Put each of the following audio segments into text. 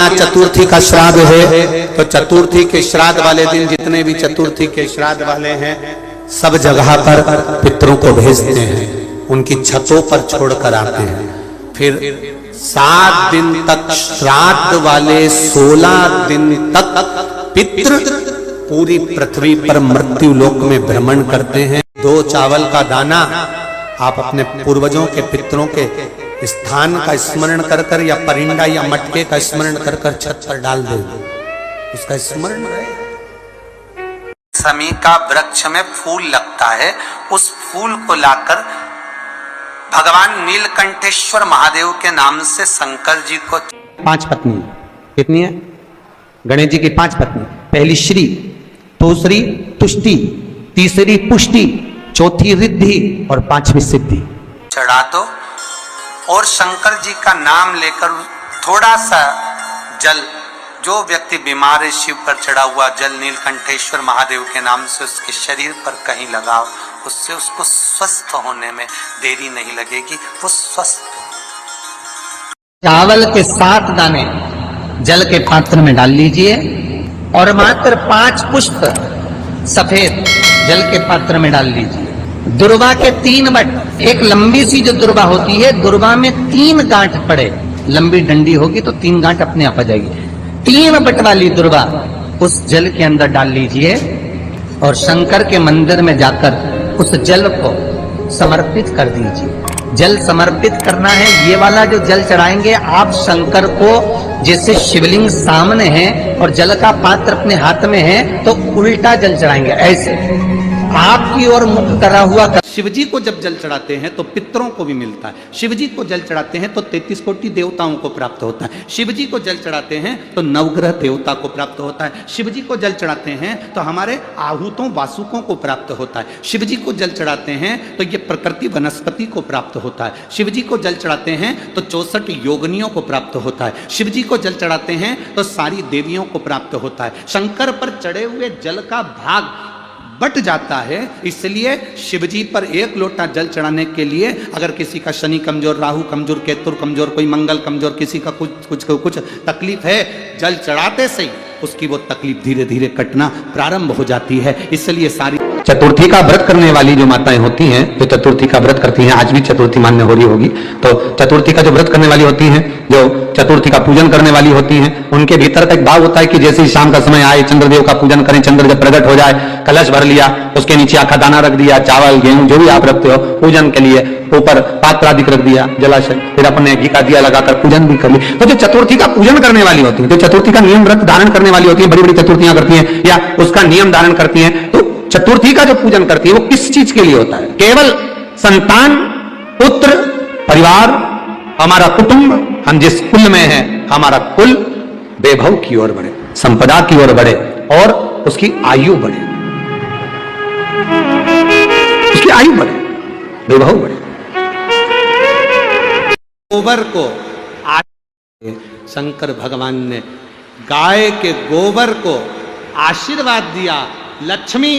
यहाँ चतुर्थी का श्राद्ध है, तो चतुर्थी के श्राद्ध वाले दिन जितने भी चतुर्थी के श्राद्ध वाले हैं सब जगह पर पितरों को भेजते हैं, उनकी छतों पर छोड़कर आते हैं। फिर 7 दिन तक श्राद्ध वाले 16 दिन तक पितृ पूरी पृथ्वी पर मृत्यु लोक में भ्रमण करते हैं। 2 चावल का दाना आप अपने पूर्वजों के पितरों के स्थान का स्मरण कर कर या परिंदा या मटके का स्मरण कर कर छत पर डाल दे, उसका स्मरण रहे। समी का वृक्ष में फूल लगता है, उस फूल को लाकर भगवान नीलकंठेश्वर महादेव के नाम से शंकर जी को 5 पत्नी, कितनी है? गणेश जी की 5 पत्नी। पहली श्री, दूसरी तुष्टि, तीसरी पुष्टि, चौथी रिद्धि और 5वीं सिद्धि चढ़ा दो। और शंकर जी का नाम लेकर थोड़ा सा जल, जो व्यक्ति बीमार है शिव पर चढ़ा हुआ जल नीलकंठेश्वर महादेव के नाम से उसके शरीर पर कहीं लगाओ, उससे उसको स्वस्थ होने में देरी नहीं लगेगी, वो स्वस्थ हो। चावल के 7 दाने जल के पात्र में डाल लीजिए और मात्र 5 पुष्प सफेद जल के पात्र में डाल लीजिए। दुर्वा के 3 बट, एक लंबी सी जो दुर्वा होती है, दुर्वा में 3 गांठ पड़े, लंबी डंडी होगी तो 3 गांठ अपने आप आ जाएगी। 3 बट वाली दुर्वा उस जल के अंदर डाल लीजिए और शंकर के मंदिर में जाकर उस जल को समर्पित कर दीजिए। जल समर्पित करना है, ये वाला जो जल चढ़ाएंगे आप शंकर को, जैसे शिवलिंग सामने है और जल का पात्र अपने हाथ में है तो उल्टा जल चढ़ाएंगे, ऐसे आपकी ओर मुख करा हुआ। शिवजी को जब जल चढ़ाते हैं तो पितरों को भी मिलता है, शिवजी को जल चढ़ाते हैं तो 33 कोटि देवताओं को प्राप्त होता है, शिवजी को जल चढ़ाते हैं तो नवग्रह देवता को प्राप्त होता है, शिवजी को जल चढ़ाते हैं तो हमारे आहूतों वासुकों को प्राप्त होता है, शिवजी को जल चढ़ाते हैं तो ये प्रकृति वनस्पति को प्राप्त होता है, शिवजी को जल चढ़ाते हैं तो 64 योगिनियों को प्राप्त होता है, शिवजी को जल चढ़ाते हैं तो सारी देवियों को प्राप्त होता है। शंकर पर चढ़े हुए जल का भाग बट जाता है, इसलिए शिवजी पर 1 लोटा जल चढ़ाने के लिए अगर किसी का शनि कमजोर, राहु कमजोर, केतु कमजोर, कोई मंगल कमजोर, किसी का कुछ तकलीफ है, जल चढ़ाते से उसकी वो तकलीफ धीरे धीरे कटना प्रारंभ हो जाती है। इसलिए सारी चतुर्थी का व्रत करने वाली जो माताएं होती हैं, जो चतुर्थी का व्रत करती हैं, आज भी चतुर्थी मान्य हो रही होगी, तो चतुर्थी का जो व्रत करने वाली होती हैं, जो चतुर्थी का पूजन करने वाली होती हैं, उनके भीतर का एक भाव होता है कि जैसे ही शाम का समय आए चंद्रदेव का पूजन करें, चंद्र जब प्रकट हो जाए, कलश भर लिया, उसके नीचे आखा दाना रख दिया, चावल गेहूं जो भी आप रखते हो पूजन के लिए, ऊपर पात्र आदि रख दिया जलाशय, फिर अपने घी का दिया लगाकर पूजन भी कर ली। तो जो चतुर्थी का पूजन करने वाली होती है, जो चतुर्थी का नियम व्रत धारण करने वाली होती है, बड़ी बड़ी चतुर्थियां करती हैं या उसका नियम धारण करती हैं, तो चतुर्थी का जो पूजन करती है वो किस चीज के लिए होता है? केवल संतान, पुत्र, परिवार, हमारा कुटुंब, हम जिस कुल में हैं, हमारा कुल वैभव की ओर बढ़े, संपदा की ओर बढ़े और उसकी आयु बढ़े, उसकी आयु बढ़े, वैभव बढ़े। गोबर को शंकर भगवान ने गाय के गोबर को आशीर्वाद दिया, लक्ष्मी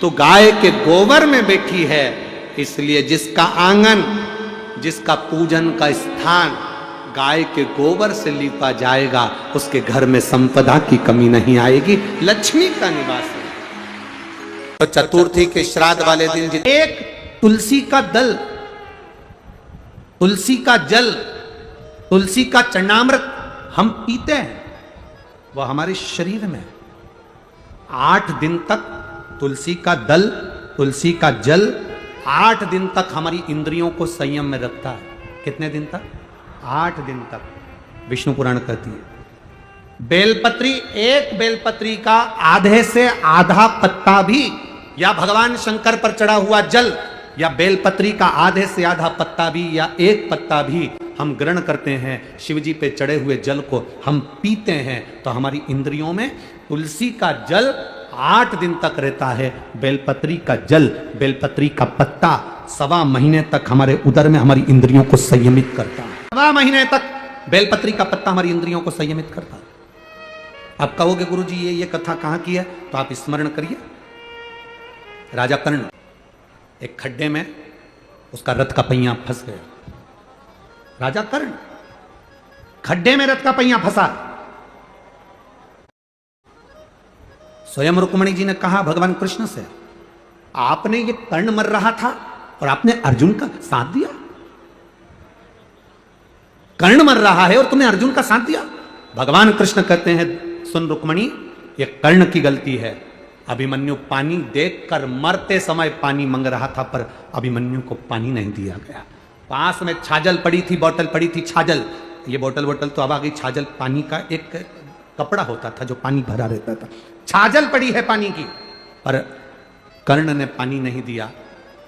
तो गाय के गोबर में बैठी है, इसलिए जिसका आंगन, जिसका पूजन का स्थान गाय के गोबर से लीपा जाएगा, उसके घर में संपदा की कमी नहीं आएगी, लक्ष्मी का निवास है। तो चतुर्थी के श्राद्ध वाले दिन एक तुलसी का दल, तुलसी का जल, तुलसी का चरणामृत हम पीते हैं, वह हमारे शरीर में 8 दिन तक तुलसी का दल, तुलसी का जल 8 दिन तक हमारी इंद्रियों को संयम में रखता है। कितने दिन तक? 8 दिन तक। विष्णु पुराण कहती है बेलपत्री, एक बेलपत्री का आधे से आधा पत्ता भी, या भगवान शंकर पर चढ़ा हुआ जल, या बेलपत्री का आधे से आधा पत्ता भी, या एक पत्ता भी हम ग्रहण करते हैं, शिवजी पे चढ़े हुए जल को हम पीते हैं, तो हमारी इंद्रियों में तुलसी का जल 8 दिन तक रहता है, बेलपत्री का जल, बेलपत्री का पत्ता 1.25 महीने तक हमारे उदर में हमारी इंद्रियों को संयमित करता है। 1.25 महीने तक बेलपत्री का पत्ता हमारी इंद्रियों को संयमित करता है। आप कहोगे गुरुजी ये कथा कहाँ की है, तो आप स्मरण करिए। राजा कर्ण एक खड्डे में उसका रथ का पहिया फंस गया। राजा कर्ण खड्डे में रथ का पहिया फंसा, स्वयं रुक्मणी जी ने कहा भगवान कृष्ण से, आपने ये कर्ण मर रहा था और आपने अर्जुन का साथ दिया। कर्ण मर रहा है और तुमने अर्जुन का साथ दिया। भगवान कृष्ण कहते हैं, सुन रुक्मणी, ये कर्ण की गलती है। अभिमन्यु पानी देखकर मरते समय पानी मांग रहा था, पर अभिमन्यु को पानी नहीं दिया गया। पास में छाजल पड़ी थी, बोतल पड़ी थी, छाजल, ये बोतल तो अब आ गई छाजल, पानी का एक कपड़ा होता था जो पानी भरा रहता था, छाजल पड़ी है पानी की, पर कर्ण ने पानी नहीं दिया।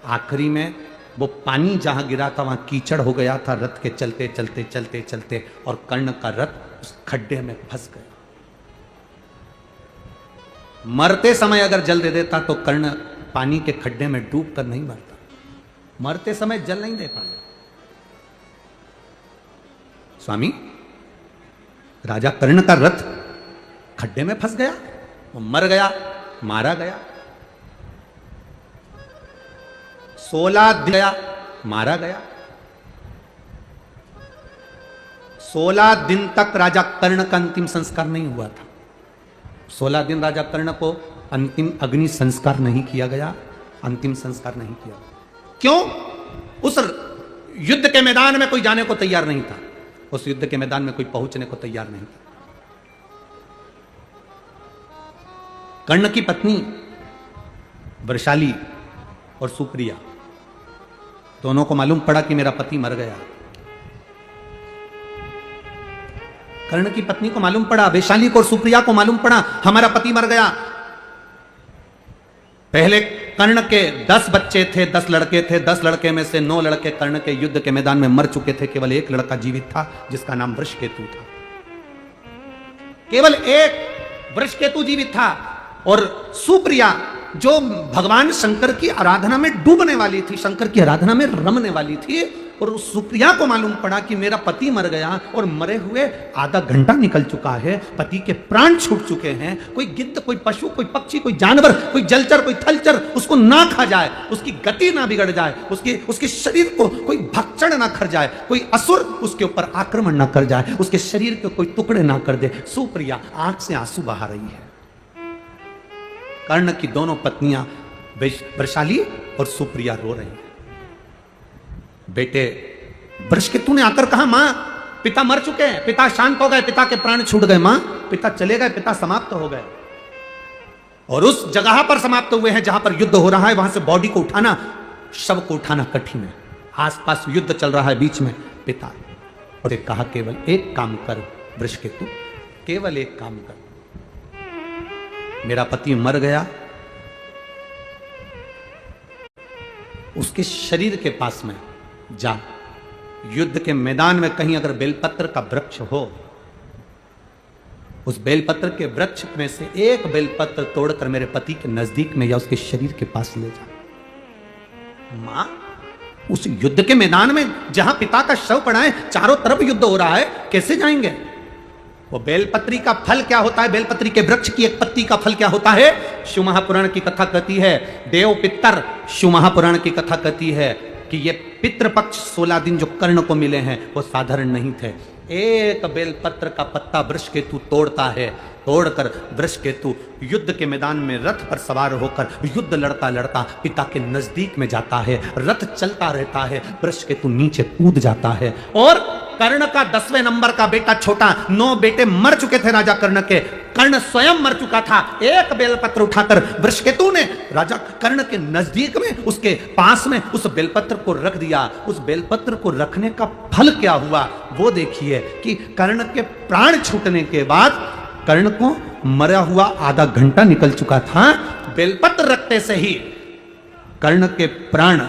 आखिरी में वो पानी जहां गिरा था वहां कीचड़ हो गया था, रथ के चलते चलते चलते चलते, और कर्ण का रथ उस खड्डे में फंस गया। मरते समय अगर जल दे देता तो कर्ण पानी के खड्डे में डूब कर नहीं मरता, मरते समय जल नहीं दे पाया। स्वामी, राजा कर्ण का रथ खड्डे में फंस गया, वो मर गया, मारा गया। 16 दिन गया, मारा गया। 16 दिन तक राजा कर्ण का अंतिम संस्कार नहीं हुआ था। 16 दिन राजा कर्ण को अंतिम अग्नि संस्कार नहीं किया गया, अंतिम संस्कार नहीं किया। क्यों? उस युद्ध के मैदान में कोई जाने को तैयार नहीं था, उस युद्ध के मैदान में कोई पहुंचने को तैयार नहीं था। कर्ण की पत्नी वृषाली और सुप्रिया दोनों को मालूम पड़ा कि मेरा पति मर गया। कर्ण की पत्नी को मालूम पड़ा, वैशाली को और सुप्रिया को मालूम पड़ा हमारा पति मर गया। पहले कर्ण के 10 बच्चे थे, 10 लड़के थे, 10 लड़के में से 9 लड़के कर्ण के युद्ध के मैदान में मर चुके थे। केवल एक लड़का जीवित था जिसका नाम वृषकेतु था। केवल एक वृषकेतु जीवित था, और सुप्रिया जो भगवान शंकर की आराधना में डूबने वाली थी, शंकर की आराधना में रमने वाली थी, और उस सुप्रिया को मालूम पड़ा कि मेरा पति मर गया और मरे हुए आधा घंटा निकल चुका है, पति के प्राण छूट चुके हैं। कोई गिद्ध, कोई पशु, कोई पक्षी, कोई जानवर, कोई जलचर, कोई थलचर उसको ना खा जाए, उसकी गति ना बिगड़ जाए, उसके शरीर को कोई भक्षण ना कर जाए, कोई असुर उसके ऊपर आक्रमण ना कर जाए, उसके शरीर के कोई टुकड़े ना कर दे। सुप्रिया आंख से आंसू बहा रही है। कर्ण की दोनों पत्नियां वृषाली और सुप्रिया रो रही हैं। बेटे वृषकेतु ने आकर कहा, मां, पिता मर चुके हैं, पिता शांत हो गए, पिता के प्राण छूट गए, मां, पिता चले गए, पिता समाप्त हो गए। और उस जगह पर समाप्त हुए हैं जहां पर युद्ध हो रहा है, वहां से बॉडी को उठाना, शव को उठाना कठिन है। आसपास युद्ध चल रहा है, बीच में पिता। और कहा, केवल एक काम कर वृषकेतु, केवल एक काम कर, मेरा पति मर गया, उसके शरीर के पास में जा, युद्ध के मैदान में कहीं अगर बेलपत्र का वृक्ष हो, उस बेलपत्र के वृक्ष में से एक बेलपत्र तोड़कर मेरे पति के नजदीक में या उसके शरीर के पास ले जा। मां, उस युद्ध के मैदान में जहां पिता का शव पड़ा है, चारों तरफ युद्ध हो रहा है, कैसे जाएंगे? वो बेलपत्री का फल क्या होता है, बेलपत्री के वृक्ष की एक पत्ती का फल क्या होता है? शिव महापुराण की कथा कहती है, देव पितर, शिव महापुराण की कथा कहती है कि ये पितृपक्ष 16 दिन जो कर्ण को मिले हैं वो साधारण नहीं थे। एक बेलपत्र का पत्ता वृषकेतु तोड़ता है, तोड़कर वृषकेतु युद्ध के मैदान में रथ पर सवार होकर युद्ध लड़ता लड़ता पिता के नजदीक में जाता है। रथ चलता रहता है, वृषकेतु नीचे कूद जाता है, और कर्ण का 10वें नंबर का बेटा छोटा, 9 बेटे मर चुके थे राजा कर्ण के, कर्ण स्वयं मर चुका था। एक बेलपत्र उठाकर वृषकेतु ने राजा कर्ण के नजदीक में, उसके पास में उस बेलपत्र को रख दिया। उस बेलपत्र को रखने का फल क्या हुआ वो देखिए कि कर्ण के प्राण छूटने के बाद, कर्ण को मरा हुआ आधा घंटा निकल चुका था, बेलपत्र रखते से ही कर्ण के प्राण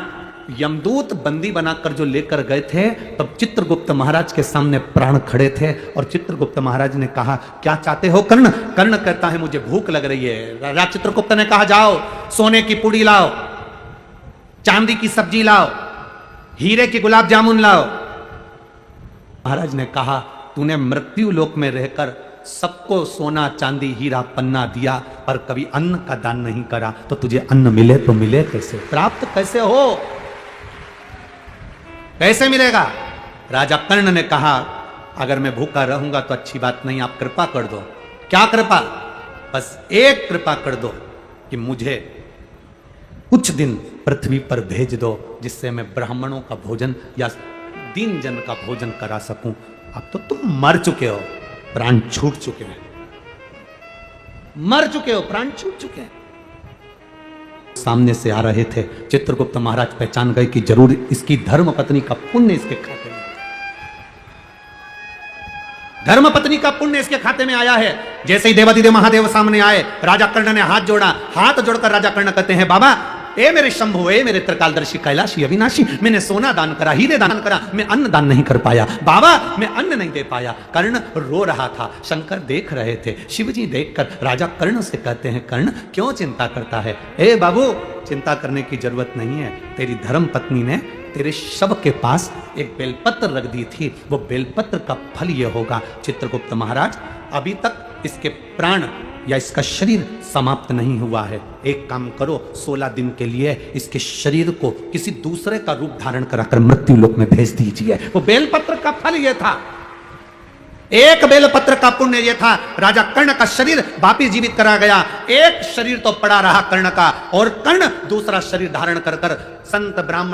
यमदूत बंदी बनाकर जो लेकर गए थे, तब चित्रगुप्त महाराज के सामने प्राण खड़े थे, और चित्रगुप्त महाराज ने कहा, क्या चाहते हो कर्ण? कर्ण कहता है, मुझे भूख लग रही है। राजा चित्रगुप्त ने कहा, जाओ सोने की पुड़ी लाओ, चांदी की सब्जी लाओ, हीरे की गुलाब जामुन लाओ। महाराज ने कहा, तूने मृत्यु लोक में रहकर सबको सोना चांदी हीरा पन्ना दिया, पर कभी अन्न का दान नहीं करा, तो तुझे अन्न मिले तो मिले कैसे, प्राप्त कैसे हो, कैसे मिलेगा? राजा कर्ण ने कहा, अगर मैं भूखा रहूंगा तो अच्छी बात नहीं, आप कृपा कर दो। क्या कृपा? बस एक कृपा कर दो कि मुझे कुछ दिन पृथ्वी पर भेज दो, जिससे मैं ब्राह्मणों का भोजन या दीन जन का भोजन करा सकूं। अब तो तुम मर चुके हो, प्राण छूट चुके हैं, मर चुके हो, प्राण छूट चुके हैं। सामने से आ रहे थे, चित्रगुप्त महाराज पहचान गए कि जरूर इसकी धर्म पत्नी का पुण्य इसके खाते में, धर्म पत्नी का पुण्य इसके खाते में आया है। जैसे ही देवादिदेव महादेव सामने आए, राजा कर्ण ने हाथ जोड़ा, हाथ जोड़कर राजा कर्ण कहते हैं, बाबा ए मेरे शंभु, ए मेरे त्रिकालदर्शी कैलाशी अविनाशी, मैंने सोना दान करा, हीरे दान करा, मैं अन्न दान नहीं कर पाया, बाबा मैं अन्न नहीं दे पाया। कर्ण रो रहा था, शंकर देख रहे थे। शिवजी देखकर राजा कर्ण से कहते हैं, कर्ण क्यों चिंता करता है? ए बाबू, चिंता करने की जरूरत नहीं है, तेरी धर्म पत्नी ने तेरे शव के पास एक बेलपत्र रख दी थी, वो बेलपत्र का फल यह होगा, चित्रगुप्त महाराज अभी तक इसके प्राण या इसका शरीर समाप्त नहीं हुआ है, एक काम करो, 16 दिन के लिए इसके शरीर को किसी दूसरे का रूप धारण कराकर मृत्यु लोक में भेज दीजिए। वो बेलपत्र का फल यह था, एक बेलपत्र का पुण्य यह था। राजा कर्ण का शरीर वापिस जीवित करा गया, एक शरीर तो पड़ा रहा कर्ण का, और कर्ण दूसरा शरीर धारण कर संत ब्राह्मण